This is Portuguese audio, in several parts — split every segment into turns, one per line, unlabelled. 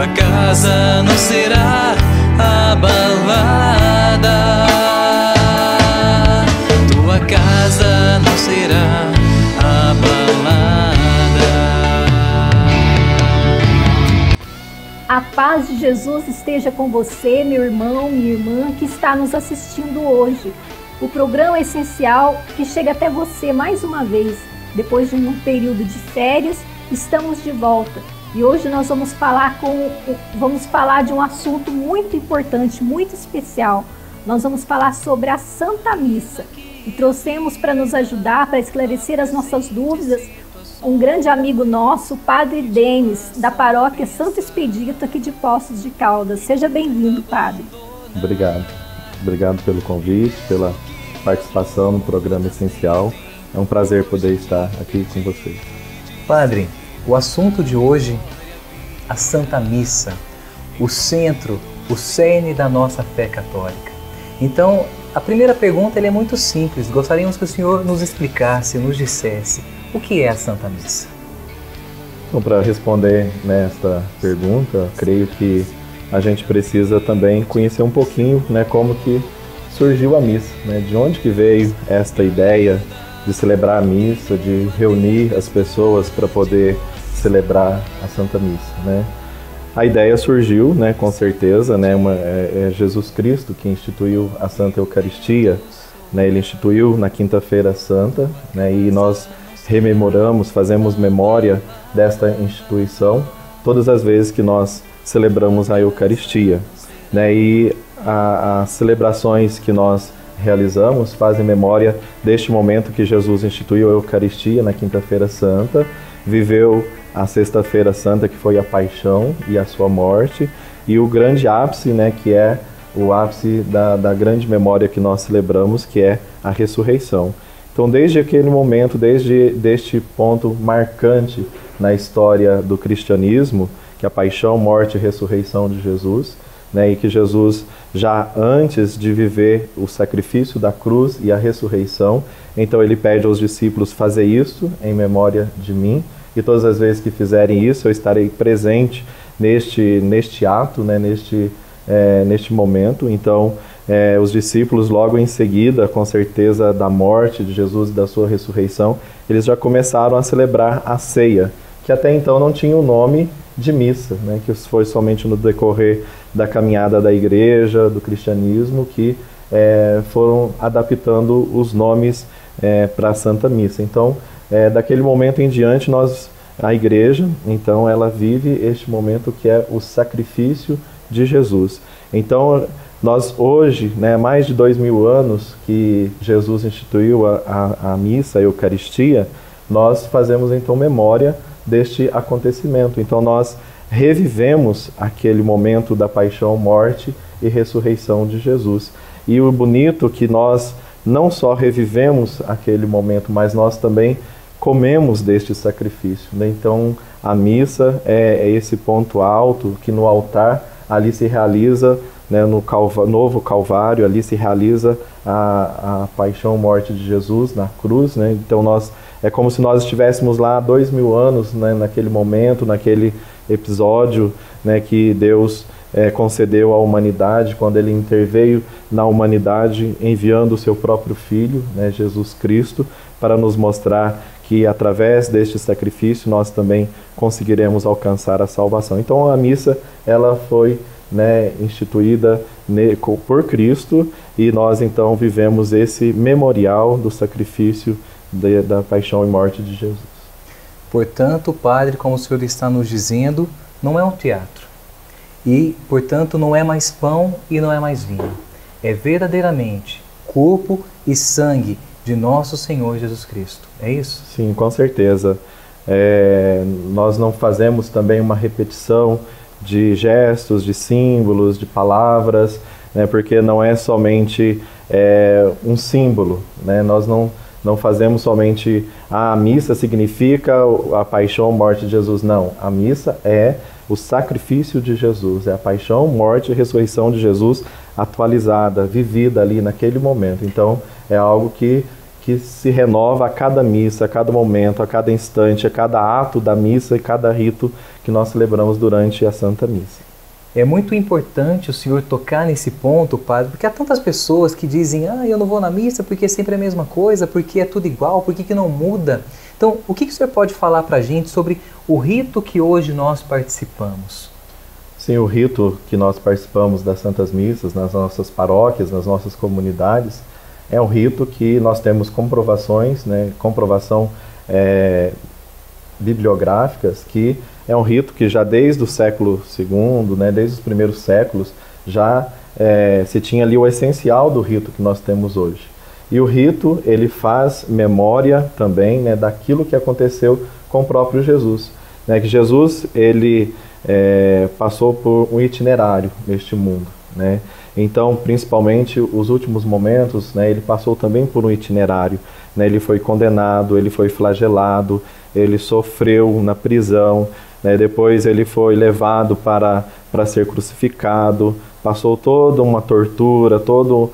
tua casa não será abalada. Tua casa não será abalada.
A paz de Jesus esteja com você, meu irmão, minha irmã, que está nos assistindo hoje. O programa Essencial que chega até você mais uma vez. Depois de um período de férias, estamos de volta. E hoje nós vamos falar de um assunto muito importante, muito especial. Nós vamos falar sobre a Santa Missa. E trouxemos para nos ajudar, para esclarecer as nossas dúvidas, um grande amigo nosso, o Padre Denis, da paróquia Santo Expedito, aqui de Poços de Caldas. Seja bem-vindo, Padre.
Obrigado. Obrigado pelo convite, pela participação no programa Essencial. É um prazer poder estar aqui com vocês.
Padre, o assunto de hoje, a Santa Missa, o centro, o cerne da nossa fé católica. Então, a primeira pergunta é muito simples. Gostaríamos que o senhor nos explicasse, nos dissesse o que é a Santa Missa.
Então, para responder nesta pergunta, creio que a gente precisa também conhecer um pouquinho, como que surgiu a missa, de onde que veio esta ideia de celebrar a missa, de reunir as pessoas para poder celebrar a Santa Missa, A ideia surgiu, com certeza, é Jesus Cristo que instituiu a Santa Eucaristia, Ele instituiu na Quinta-feira Santa, e nós rememoramos, fazemos memória desta instituição todas as vezes que nós celebramos a Eucaristia, E as celebrações que nós realizamos fazem memória deste momento que Jesus instituiu a Eucaristia na Quinta-feira Santa, viveu a Sexta-feira Santa, que foi a paixão e a sua morte, e o grande ápice, que é o ápice da grande memória que nós celebramos, que é a ressurreição. Então, desde aquele momento, desde este ponto marcante na história do cristianismo, que é a paixão, morte e ressurreição de Jesus, e que Jesus, já antes de viver o sacrifício da cruz e a ressurreição, então ele pede aos discípulos fazer isso em memória de mim, e todas as vezes que fizerem isso, eu estarei presente neste ato, neste momento. Então, os discípulos, logo em seguida, com certeza da morte de Jesus e da sua ressurreição, eles já começaram a celebrar a ceia, que até então não tinha o nome de missa, que foi somente no decorrer da caminhada da igreja, do cristianismo, que foram adaptando os nomes para a Santa Missa. Então, daquele momento em diante, a igreja, então, ela vive este momento que é o sacrifício de Jesus. Então, nós hoje, mais de 2000 anos que Jesus instituiu a missa, a Eucaristia, nós fazemos então memória deste acontecimento. Então nós revivemos aquele momento da paixão, morte e ressurreição de Jesus. E o bonito é que nós não só revivemos aquele momento, mas nós também comemos deste sacrifício. Então a missa é esse ponto alto que no altar ali se realiza, no novo Calvário, ali se realiza a paixão, morte de Jesus na cruz. Então é como se nós estivéssemos lá há 2000 anos, naquele momento, naquele episódio, que Deus concedeu à humanidade, quando Ele interveio na humanidade, enviando o seu próprio Filho, Jesus Cristo, para nos mostrar que através deste sacrifício nós também conseguiremos alcançar a salvação. Então a missa, ela foi instituída por Cristo, e nós então vivemos esse memorial do sacrifício da paixão e morte de Jesus.
Portanto, Padre, como o senhor está nos dizendo, não é um teatro. E, portanto, não é mais pão e não é mais vinho. É verdadeiramente corpo e sangue de nosso Senhor Jesus Cristo. É isso?
Sim, com certeza. Nós não fazemos também uma repetição de gestos, de símbolos, de palavras, porque não é somente um símbolo. Nós não fazemos somente a missa significa a paixão, morte de Jesus. Não, a missa é o sacrifício de Jesus, é a paixão, morte e ressurreição de Jesus atualizada, vivida ali naquele momento. Então é algo que que se renova a cada missa, a cada momento, a cada instante, a cada ato da missa e cada rito que nós celebramos durante a Santa Missa.
É muito importante o senhor tocar nesse ponto, padre, porque há tantas pessoas que dizem: ah, eu não vou na missa porque é sempre a mesma coisa, porque é tudo igual, por que não muda? Então, o que o senhor pode falar para a gente sobre o rito que hoje nós participamos?
Sim, o rito que nós participamos das Santas Missas, nas nossas paróquias, nas nossas comunidades, é um rito que nós temos comprovações, né, comprovação bibliográficas, que é um rito que já desde o século II, né, desde os primeiros séculos, já se tinha ali o essencial do rito que nós temos hoje. E o rito, ele faz memória também, né, daquilo que aconteceu com o próprio Jesus. Né, que Jesus, ele passou por um itinerário neste mundo, né? Então, principalmente os últimos momentos, né, ele passou também por um itinerário, né? Ele foi condenado, ele foi flagelado, ele sofreu na prisão, né? Depois ele foi levado para ser crucificado, passou toda uma tortura, todo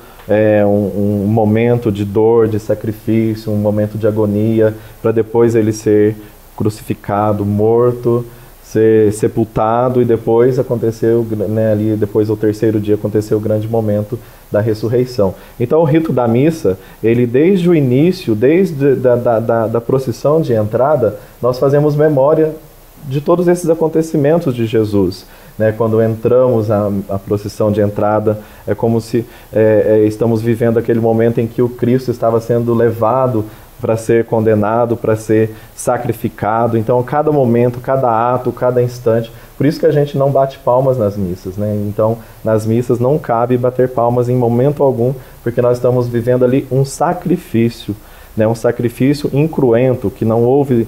um momento de dor, de sacrifício, um momento de agonia, para depois ele ser crucificado, morto, ser sepultado, e depois aconteceu, né, ali depois do terceiro dia aconteceu o grande momento da ressurreição. Então o rito da missa, ele desde o início, desde da procissão de entrada, nós fazemos memória de todos esses acontecimentos de Jesus. Né? Quando entramos a procissão de entrada, é como se estamos vivendo aquele momento em que o Cristo estava sendo levado para ser condenado, para ser sacrificado. Então, cada momento, cada ato, cada instante. Por isso que a gente não bate palmas nas missas, né? Então, nas missas não cabe bater palmas em momento algum, porque nós estamos vivendo ali um sacrifício, né? Um sacrifício incruento, que não houve,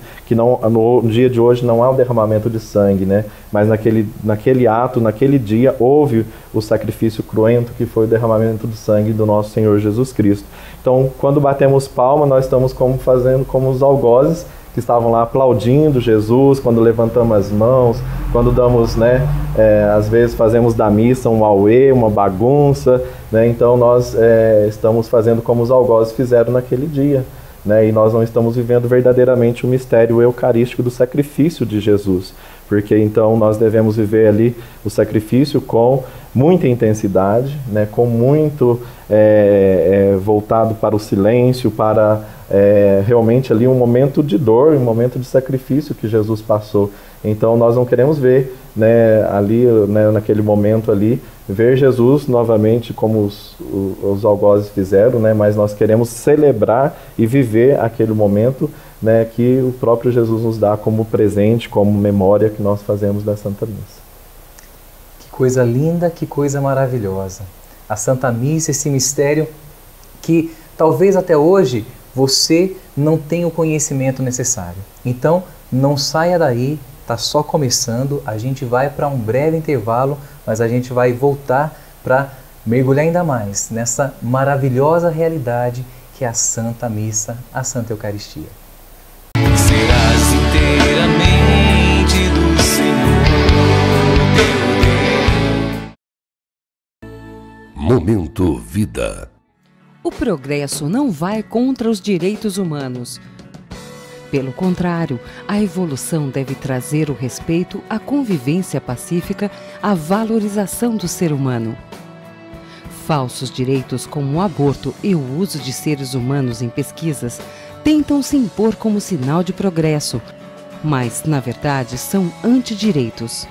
no dia de hoje não há o derramamento de sangue, né? Mas naquele ato, naquele dia, houve o sacrifício cruento, que foi o derramamento do sangue do nosso Senhor Jesus Cristo. Então, quando batemos palma, nós estamos fazendo como os algozes que estavam lá aplaudindo Jesus, quando levantamos as mãos, quando damos, né, às vezes fazemos da missa um auê, uma bagunça, né? Então nós estamos fazendo como os algozes fizeram naquele dia, né? E nós não estamos vivendo verdadeiramente o mistério eucarístico do sacrifício de Jesus, porque então nós devemos viver ali o sacrifício com muita intensidade, né? Com muito voltado para o silêncio, para realmente ali um momento de dor, um momento de sacrifício que Jesus passou. Então nós não queremos ver, né, ali, né, naquele momento ali, ver Jesus novamente como os algozes fizeram, né, mas nós queremos celebrar e viver aquele momento, né, que o próprio Jesus nos dá como presente, como memória que nós fazemos da Santa Missa.
Que coisa linda, que coisa maravilhosa. A Santa Missa, esse mistério que talvez até hoje você não tenha o conhecimento necessário. Então, não saia daí, está só começando, a gente vai para um breve intervalo, mas a gente vai voltar para mergulhar ainda mais nessa maravilhosa realidade que é a Santa Missa, a Santa Eucaristia.
Serás inteiramente do Senhor, teu Deus.
Momento Vida.
O progresso não vai contra os direitos humanos. Pelo contrário, a evolução deve trazer o respeito à convivência pacífica, à valorização do ser humano. Falsos direitos como o aborto e o uso de seres humanos em pesquisas tentam se impor como sinal de progresso, mas, na verdade, são antidireitos.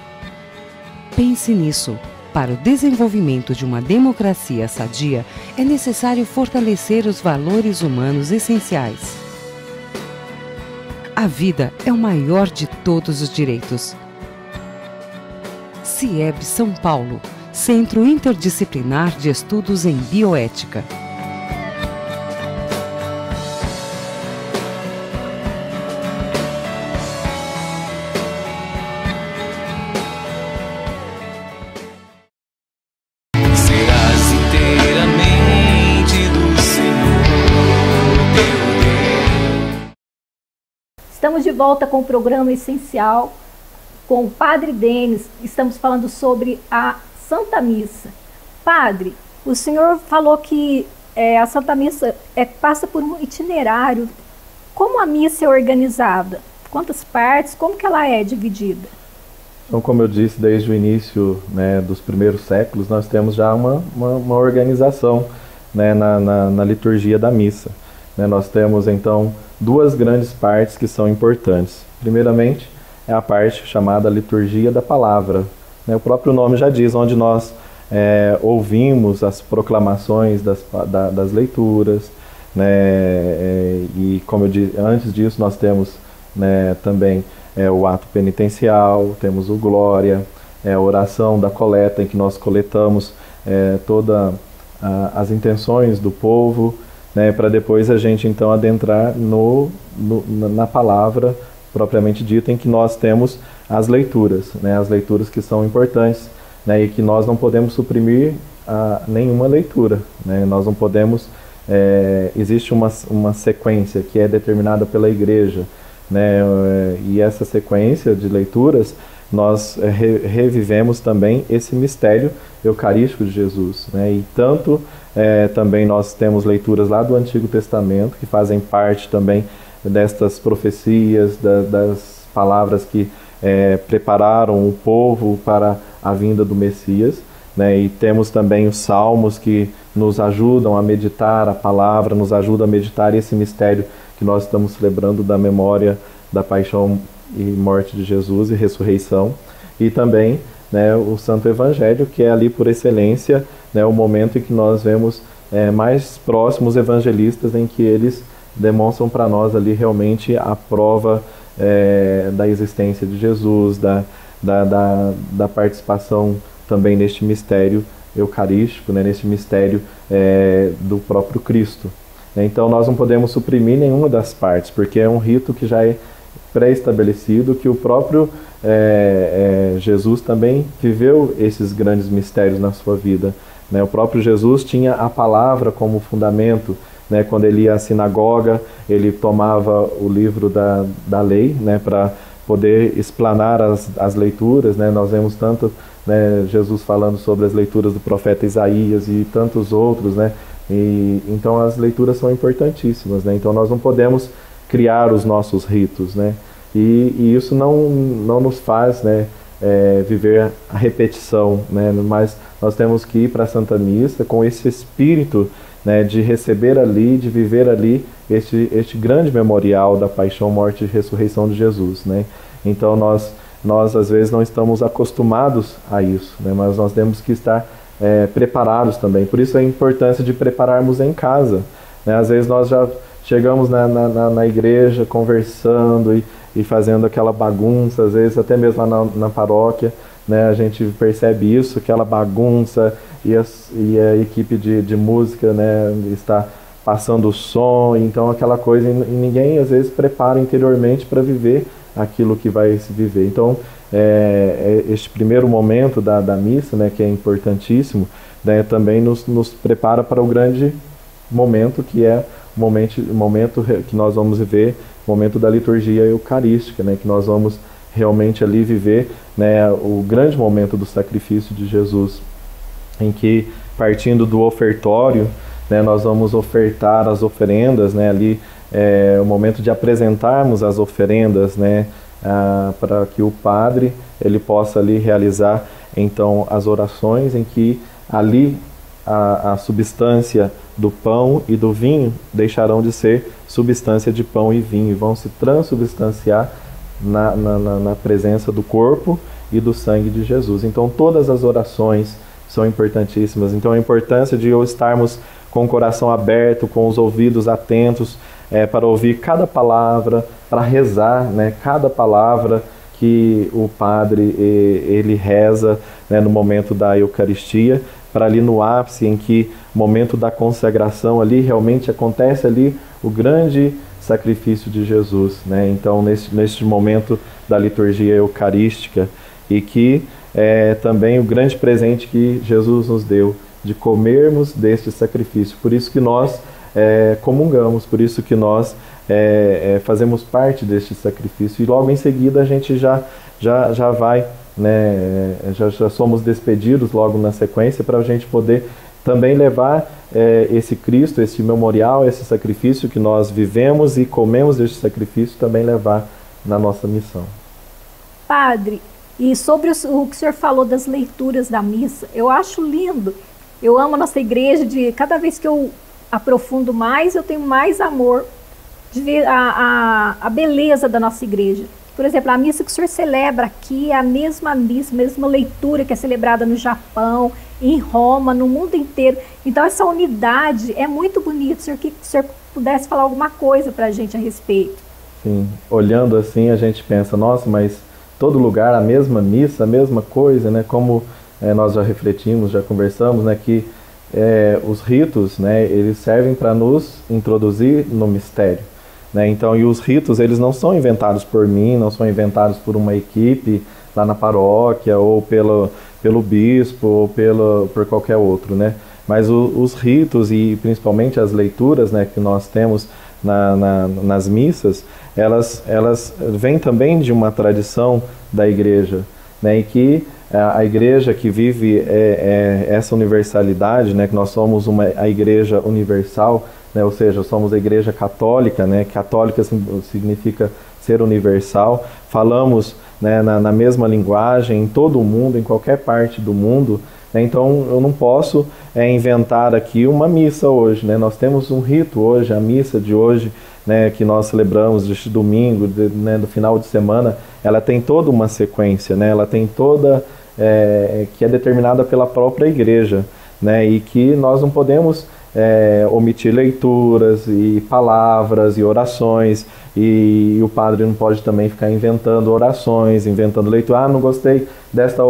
Pense nisso. Para o desenvolvimento de uma democracia sadia, é necessário fortalecer os valores humanos essenciais. A vida é o maior de todos os direitos. CIEB São Paulo, Centro Interdisciplinar de Estudos em Bioética.
Estamos de volta com o programa Essencial, com o Padre Denis. Estamos falando sobre a Santa Missa. Padre, o senhor falou que a Santa Missa passa por um itinerário. Como a missa é organizada? Quantas partes? Como que ela é dividida?
Então, como eu disse, desde o início, né, dos primeiros séculos, nós temos já uma organização, né, na liturgia da missa. Né, nós temos, então, duas grandes partes que são importantes. Primeiramente, é a parte chamada liturgia da palavra. Né, o próprio nome já diz, onde nós ouvimos as proclamações das leituras, né, e como eu disse, antes disso nós temos, né, também o ato penitencial, temos o glória, a oração da coleta, em que nós coletamos todas as intenções do povo, né, para depois a gente então adentrar na palavra propriamente dita, em que nós temos as leituras, né, as leituras que são importantes, né, e que nós não podemos suprimir nenhuma leitura, né, nós não podemos, existe uma sequência que é determinada pela igreja, né, e essa sequência de leituras nós revivemos também esse mistério eucarístico de Jesus, né, e tanto também nós temos leituras lá do Antigo Testamento que fazem parte também destas profecias, das palavras que prepararam o povo para a vinda do Messias, né, e temos também os salmos que nos ajudam a meditar a palavra, nos ajudam a meditar esse mistério que nós estamos celebrando da memória da paixão e morte de Jesus e ressurreição, e também, né, o Santo Evangelho, que é ali por excelência, né, o momento em que nós vemos mais próximos evangelistas, em que eles demonstram para nós ali realmente a prova da existência de Jesus, da participação também neste mistério eucarístico, né, neste mistério do próprio Cristo. Então nós não podemos suprimir nenhuma das partes, porque é um rito que já é pré-estabelecido, que o próprio Jesus também viveu esses grandes mistérios na sua vida, né? O próprio Jesus tinha a palavra como fundamento, né? Quando ele ia à sinagoga, ele tomava o livro da lei, né, para poder explanar as leituras, né? Nós vemos tanto, né, Jesus falando sobre as leituras do profeta Isaías e tantos outros, né? Então as leituras são importantíssimas, né? Então nós não podemos criar os nossos ritos, né? E isso não nos faz, né, viver a repetição, né? Mas nós temos que ir para a Santa Missa com esse espírito, né, de receber ali, de viver ali este grande memorial da paixão, morte e ressurreição de Jesus, né? Então nós às vezes não estamos acostumados a isso, né? Mas nós temos que estar preparados também. Por isso a importância de prepararmos em casa, né? Às vezes nós já chegamos na igreja conversando e fazendo aquela bagunça, às vezes até mesmo lá na paróquia, né? A gente percebe isso, aquela bagunça, e a equipe de música, né, está passando o som, então aquela coisa, e ninguém às vezes prepara interiormente para viver aquilo que vai se viver. Então este primeiro momento da missa, né, que é importantíssimo, né, também nos prepara para o grande momento, que é o momento que nós vamos viver, o momento da liturgia eucarística, né, que nós vamos realmente ali viver, né, o grande momento do sacrifício de Jesus, em que, partindo do ofertório, né, nós vamos ofertar as oferendas, né, ali o momento de apresentarmos as oferendas, né, para que o padre ele possa ali realizar então as orações, em que ali a substância do pão e do vinho deixarão de ser substância de pão e vinho, e vão se transubstanciar na presença do corpo e do sangue de Jesus. Então todas as orações são importantíssimas. Então a importância de estarmos com o coração aberto, com os ouvidos atentos, para ouvir cada palavra, para rezar, né, cada palavra que o padre ele reza, né, no momento da Eucaristia, para ali no ápice, em que momento da consagração ali realmente acontece ali o grande sacrifício de Jesus, né? Então neste momento da liturgia eucarística, e que também o grande presente que Jesus nos deu, de comermos deste sacrifício. Por isso que nós comungamos, por isso que nós fazemos parte deste sacrifício, e logo em seguida a gente já vai, né, já somos despedidos logo na sequência, para a gente poder também levar esse Cristo, esse memorial, esse sacrifício que nós vivemos e comemos deste sacrifício, também levar na nossa missão.
Padre, e sobre o que o senhor falou das leituras da missa, eu acho lindo. Eu amo a nossa igreja, cada vez que eu aprofundo mais, eu tenho mais amor de ver a beleza da nossa igreja. Por exemplo, a missa que o senhor celebra aqui é a mesma missa, a mesma leitura que é celebrada no Japão, em Roma, no mundo inteiro. Então essa unidade é muito bonita. Se o senhor pudesse falar alguma coisa para a gente a respeito.
Sim, olhando assim a gente pensa, nossa, mas todo lugar a mesma missa, a mesma coisa, né? Como nós já refletimos, já conversamos, né? Que os ritos, né? Eles servem para nos introduzir no mistério. Né? Então, e os ritos, eles não são inventados por mim, não são inventados por uma equipe lá na paróquia, ou pelo bispo, ou por qualquer outro, né? Mas os ritos e principalmente as leituras, né, que nós temos nas missas, elas vêm também de uma tradição da igreja, né? E que a igreja que vive essa universalidade, né, que nós somos a igreja universal, né, ou seja, somos a igreja católica, né, católica significa ser universal, falamos, né, na mesma linguagem em todo o mundo, em qualquer parte do mundo, né, então eu não posso inventar aqui uma missa hoje, né, nós temos um rito hoje, a missa de hoje, né, que nós celebramos este domingo, né, do final de semana, ela tem toda uma sequência, né, ela tem toda, que é determinada pela própria igreja, né, e que nós não podemos omitir leituras e palavras e orações, e o padre não pode também ficar inventando orações, inventando leitura. Ah, não gostei desta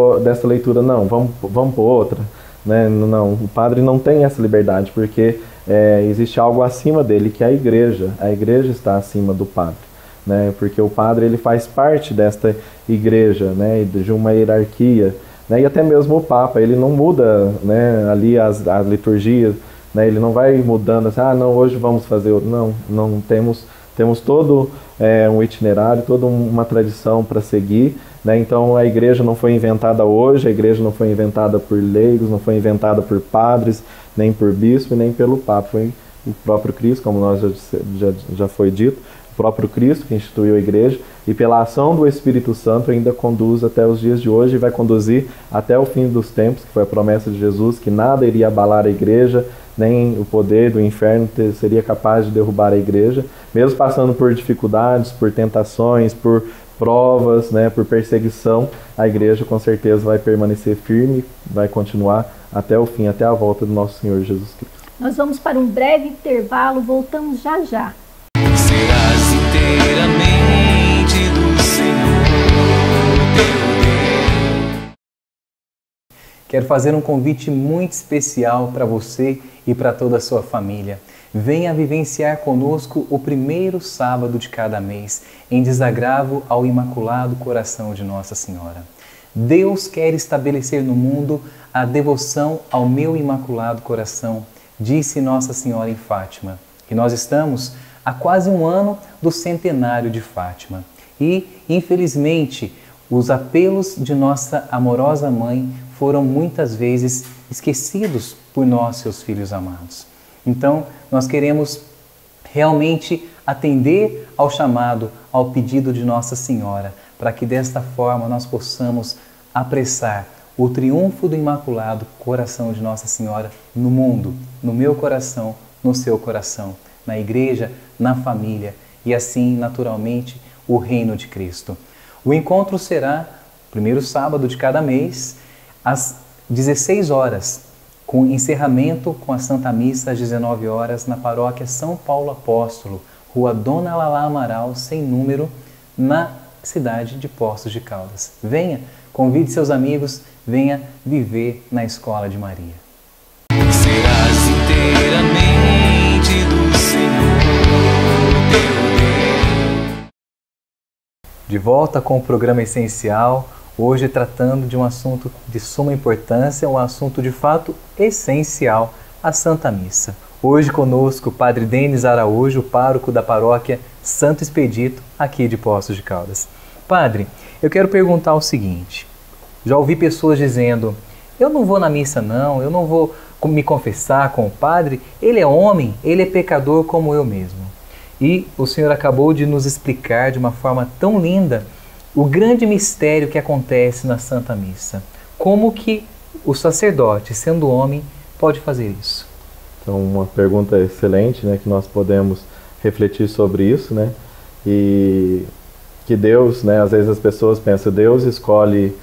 leitura, não, vamos por outra, né? Não, o padre não tem essa liberdade, porque existe algo acima dele, que é a igreja está acima do padre, né? Porque o padre, ele faz parte desta igreja, né? De uma hierarquia, né? E até mesmo o Papa, ele não muda, né, ali as liturgias, né, ele não vai mudando assim, não, hoje vamos fazer outro. Não temos todo um itinerário, toda uma tradição para seguir, né? Então a igreja não foi inventada hoje, a igreja não foi inventada por leigos, não foi inventada por padres, nem por bispo, nem pelo Papa. Foi o próprio Cristo, como nós já foi dito, o próprio Cristo que instituiu a igreja, e pela ação do Espírito Santo ainda conduz até os dias de hoje e vai conduzir até o fim dos tempos, que foi a promessa de Jesus, que nada iria abalar a igreja, nem o poder do inferno seria capaz de derrubar a igreja, mesmo passando por dificuldades, por tentações, por provas, né, por perseguição, a igreja com certeza vai permanecer firme, vai continuar até o fim, até a volta do nosso Senhor Jesus Cristo.
Nós vamos para um breve intervalo, voltamos já já.
Serás inteiramente do Senhor teu Deus.
Quero fazer um convite muito especial para você e para toda a sua família. Venha vivenciar conosco o primeiro sábado de cada mês, em desagravo ao Imaculado Coração de Nossa Senhora. Deus quer estabelecer no mundo a devoção ao meu Imaculado Coração, disse Nossa Senhora em Fátima. E nós estamos há quase um ano do centenário de Fátima. E, infelizmente, os apelos de nossa amorosa mãe foram muitas vezes esquecidos por nós, seus filhos amados. Então, nós queremos realmente atender ao chamado, ao pedido de Nossa Senhora, para que desta forma nós possamos apressar o triunfo do Imaculado Coração de Nossa Senhora no mundo, no meu coração, no seu coração, na igreja, na família e assim, naturalmente, o reino de Cristo. O encontro será primeiro sábado de cada mês, às 16 horas, com encerramento com a Santa Missa às 19 horas na paróquia São Paulo Apóstolo, Rua Dona Lalá Amaral, sem número, na cidade de Poços de Caldas. Venha, convide seus amigos, venha viver na Escola de Maria.
Serás inteiramente do Senhor teu Deus.
De volta com o programa Essencial, hoje tratando de um assunto de suma importância, um assunto de fato essencial, a Santa Missa. Hoje conosco o Padre Denis Araújo, pároco da paróquia Santo Expedito, aqui de Poços de Caldas. Padre, eu quero perguntar o seguinte, já ouvi pessoas dizendo, eu não vou na missa não, eu não vou me confessar com o Padre, ele é homem, ele é pecador como eu mesmo. E o Senhor acabou de nos explicar de uma forma tão linda o grande mistério que acontece na Santa Missa. Como que o sacerdote, sendo homem, pode fazer isso?
Então, uma pergunta excelente, né, que nós podemos refletir sobre isso, né? E que Deus, né, às vezes as pessoas pensam, Deus escolhe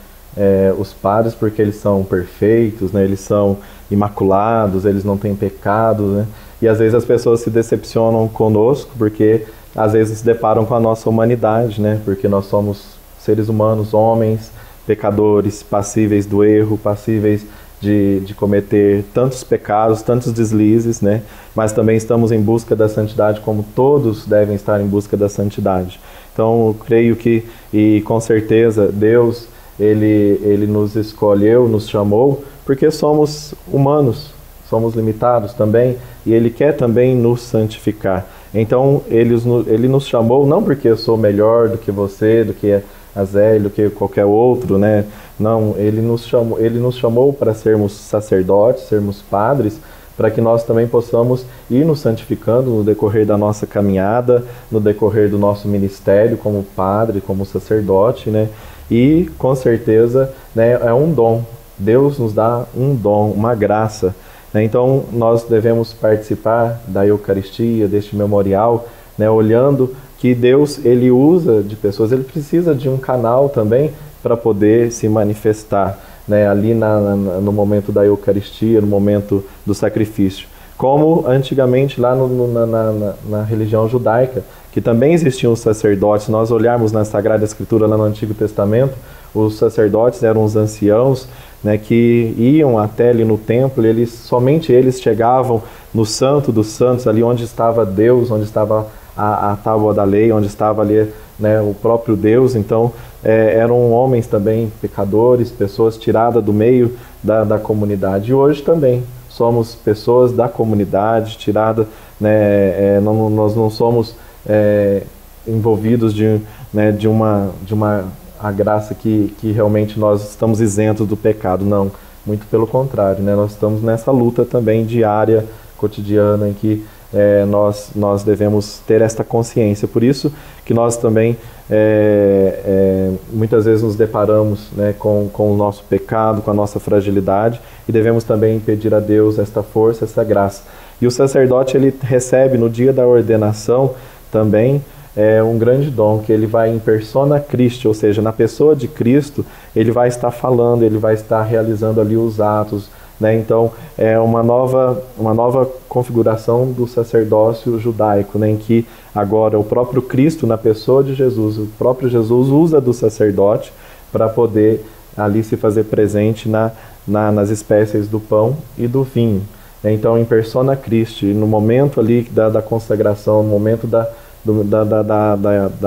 os padres porque eles são perfeitos, né, eles são imaculados, eles não têm pecado, né? E às vezes as pessoas se decepcionam conosco porque às vezes se deparam com a nossa humanidade, né? Porque nós somos seres humanos, homens, pecadores, passíveis do erro, passíveis de cometer tantos pecados, tantos deslizes, né? Mas também estamos em busca da santidade, como todos devem estar em busca da santidade. Então, eu creio que, e com certeza, Deus, Ele nos escolheu, nos chamou, porque somos humanos, somos limitados também, e Ele quer também nos santificar. Então, Ele nos chamou, não porque eu sou melhor do que você, do que a Zé, do que qualquer outro, né? Não, Ele nos chamou para sermos sacerdotes, sermos padres, para que nós também possamos ir nos santificando no decorrer da nossa caminhada, no decorrer do nosso ministério como padre, como sacerdote, né? E, com certeza, né, é um dom. Deus nos dá um dom, uma graça, né? Então, nós devemos participar da Eucaristia, deste memorial, né, olhando que Deus, Ele usa de pessoas, Ele precisa de um canal também para poder se manifestar, né, ali no momento da Eucaristia, no momento do sacrifício. Como antigamente lá na religião judaica, que também existiam os sacerdotes. Se nós olharmos na Sagrada Escritura, lá no Antigo Testamento, os sacerdotes eram os anciãos, né, que iam até ali no templo, e somente eles chegavam no Santo dos Santos, ali onde estava Deus, onde estava a tábua da lei, onde estava ali, né, o próprio Deus. Então eram homens também pecadores, pessoas tiradas do meio da comunidade. E hoje também somos pessoas da comunidade, tiradas, né, nós não somos envolvidos de uma a graça que realmente nós estamos isentos do pecado. Não, muito pelo contrário, né, nós estamos nessa luta também diária, cotidiana, em que nós devemos ter esta consciência. Por isso que nós também muitas vezes nos deparamos, né, com o nosso pecado, com a nossa fragilidade, e devemos também pedir a Deus esta força, essa graça. E o sacerdote, ele recebe no dia da ordenação também um grande dom, que ele vai em persona Christi, ou seja, na pessoa de Cristo, ele vai estar falando, ele vai estar realizando ali os atos, né? Então, é uma nova configuração do sacerdócio judaico, né? Em que agora o próprio Cristo, na pessoa de Jesus, o próprio Jesus usa do sacerdote para poder ali se fazer presente nas espécies do pão e do vinho. Então, em persona Christi, no momento ali da consagração, no momento da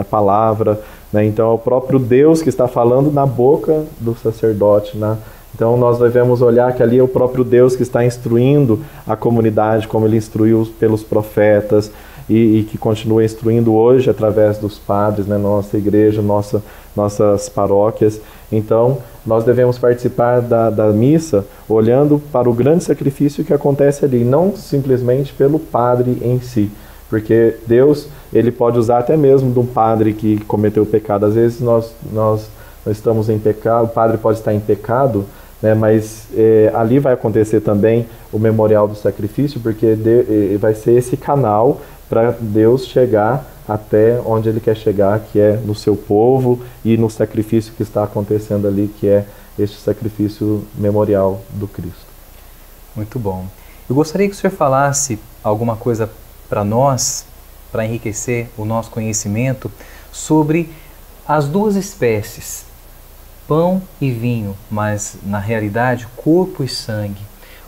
palavra, né? Então é o próprio Deus que está falando na boca do sacerdote, né? Então nós devemos olhar que ali é o próprio Deus que está instruindo a comunidade, como Ele instruiu pelos profetas, e que continua instruindo hoje através dos padres, né, na nossa igreja, nossas paróquias. Então nós devemos participar da missa olhando para o grande sacrifício que acontece ali, não simplesmente pelo padre em si, porque Deus, Ele pode usar até mesmo de um padre que cometeu pecado. Às vezes nós estamos em pecado, o padre pode estar em pecado, né, mas ali vai acontecer também o memorial do sacrifício, porque vai ser esse canal para Deus chegar até onde Ele quer chegar, que é no seu povo e no sacrifício que está acontecendo ali, que é este sacrifício memorial do Cristo.
Muito bom. Eu gostaria que o senhor falasse alguma coisa para nós, para enriquecer o nosso conhecimento, sobre as duas espécies, pão e vinho, mas na realidade corpo e sangue.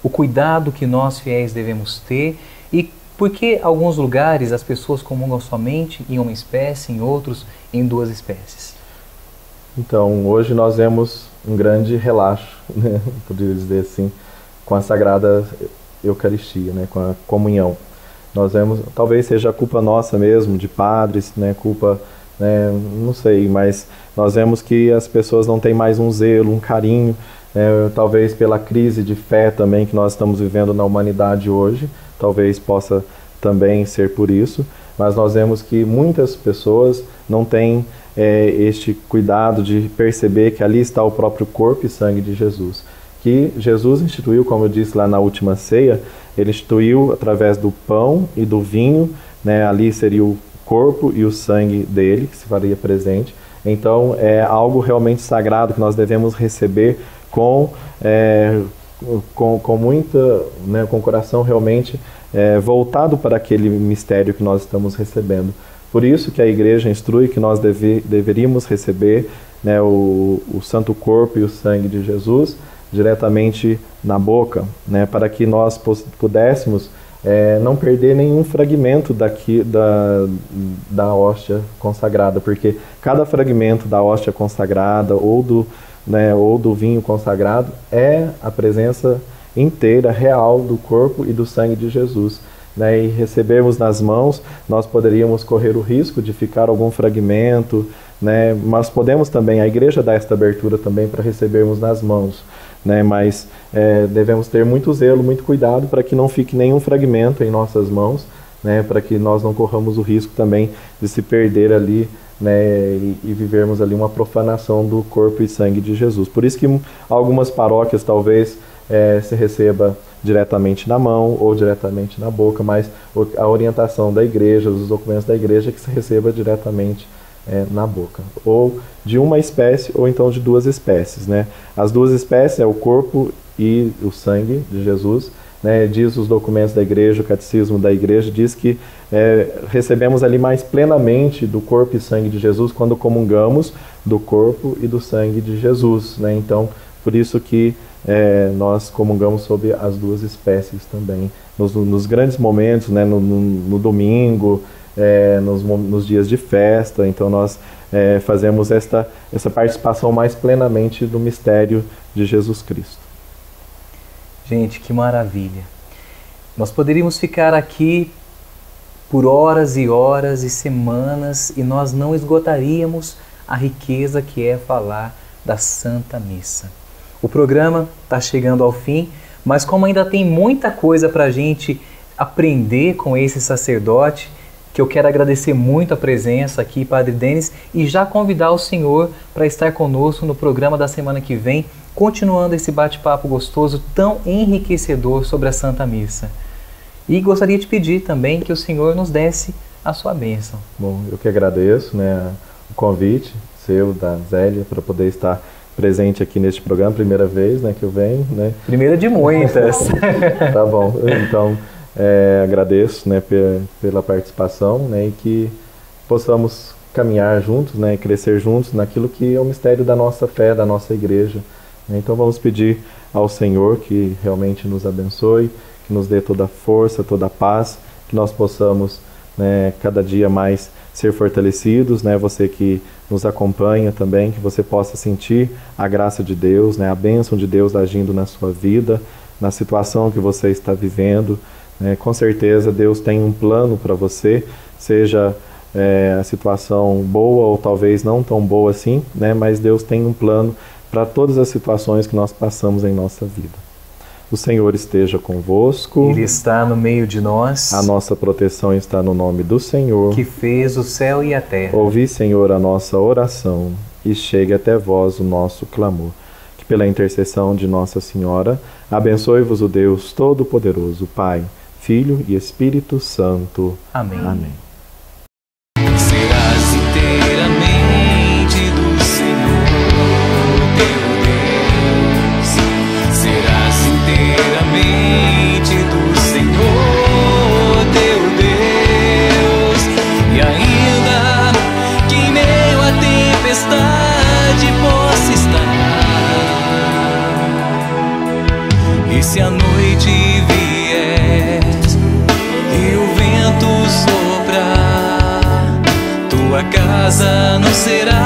O cuidado que nós fiéis devemos ter, e por que em alguns lugares as pessoas comungam somente em uma espécie, em outros em duas espécies?
Então, hoje nós vemos um grande relaxo, né, poderia dizer assim, com a Sagrada Eucaristia, né, com a comunhão. Nós vemos, talvez seja culpa nossa mesmo, de padres, né, culpa, né, não sei, mas nós vemos que as pessoas não têm mais um zelo, um carinho, talvez pela crise de fé também que nós estamos vivendo na humanidade hoje, talvez possa também ser por isso, mas nós vemos que muitas pessoas não têm este cuidado de perceber que ali está o próprio corpo e sangue de Jesus. Que Jesus instituiu, como eu disse lá na última ceia, ele instituiu através do pão e do vinho, né, ali seria o corpo e o sangue dele, que se faria presente. Então é algo realmente sagrado que nós devemos receber com muita, né, com o coração realmente voltado para aquele mistério que nós estamos recebendo. Por isso que a igreja instrui que nós deveríamos receber, né, o santo corpo e o sangue de Jesus diretamente na boca, né, para que nós pudéssemos não perder nenhum fragmento da hóstia consagrada, porque cada fragmento da hóstia consagrada ou do vinho consagrado é a presença inteira, real, do corpo e do sangue de Jesus. Né, e recebermos nas mãos, nós poderíamos correr o risco de ficar algum fragmento, né, mas podemos também, a igreja dá esta abertura também para recebermos nas mãos, né, mas devemos ter muito zelo, muito cuidado para que não fique nenhum fragmento em nossas mãos, né, para que nós não corramos o risco também de se perder ali, né, e vivermos ali uma profanação do corpo e sangue de Jesus. Por isso que algumas paróquias talvez se receba diretamente na mão ou diretamente na boca, mas a orientação da igreja, os documentos da igreja, é que se receba diretamente na boca, ou de uma espécie ou então de duas espécies, né? As duas espécies é o corpo e o sangue de Jesus, né? Diz os documentos da igreja, o catecismo da igreja diz que recebemos ali mais plenamente do corpo e sangue de Jesus quando comungamos do corpo e do sangue de Jesus, né? Então, por isso que nós comungamos sob as duas espécies também, nos grandes momentos, né? No domingo, nos dias de festa. Então nós fazemos essa participação mais plenamente do mistério de Jesus Cristo.
Gente, que maravilha! Nós poderíamos ficar aqui por horas e horas e semanas e nós não esgotaríamos a riqueza que é falar da Santa Missa. O programa está chegando ao fim, mas como ainda tem muita coisa para a gente aprender com esse sacerdote, que eu quero agradecer muito a presença aqui, Padre Denis, e já convidar o senhor para estar conosco no programa da semana que vem, continuando esse bate-papo gostoso, tão enriquecedor sobre a Santa Missa. E gostaria de pedir também que o senhor nos desse a sua bênção.
Bom, eu que agradeço, né, o convite seu, da Zélia, para poder estar presente aqui neste programa, primeira vez, né, que eu venho, né?
Primeira de muitas.
Tá bom, então agradeço, né, pela participação, né, e que possamos caminhar juntos, né, e crescer juntos naquilo que é o mistério da nossa fé, da nossa igreja. Então vamos pedir ao Senhor que realmente nos abençoe, que nos dê toda a força, toda a paz, que nós possamos, né, cada dia mais ser fortalecidos, né? Você que nos acompanha também, que você possa sentir a graça de Deus, né? A bênção de Deus agindo na sua vida, na situação que você está vivendo, né? Com certeza Deus tem um plano para você, seja a situação boa ou talvez não tão boa assim, né? Mas Deus tem um plano para todas as situações que nós passamos em nossa vida. O Senhor esteja convosco.
Ele está no meio de nós.
A nossa proteção está no nome do Senhor,
que fez o céu e a terra.
Ouvi, Senhor, a nossa oração e chegue até vós o nosso clamor. Que pela intercessão de Nossa Senhora, abençoe-vos o Deus Todo-Poderoso, Pai, Filho e Espírito Santo.
Amém.
Amém.
Serás inteiramente do Senhor teu Deus. Serás inteiramente do Senhor teu Deus. E ainda que em meio à tempestade possa estar, e se a noite vier e o vento soprar, tua casa não será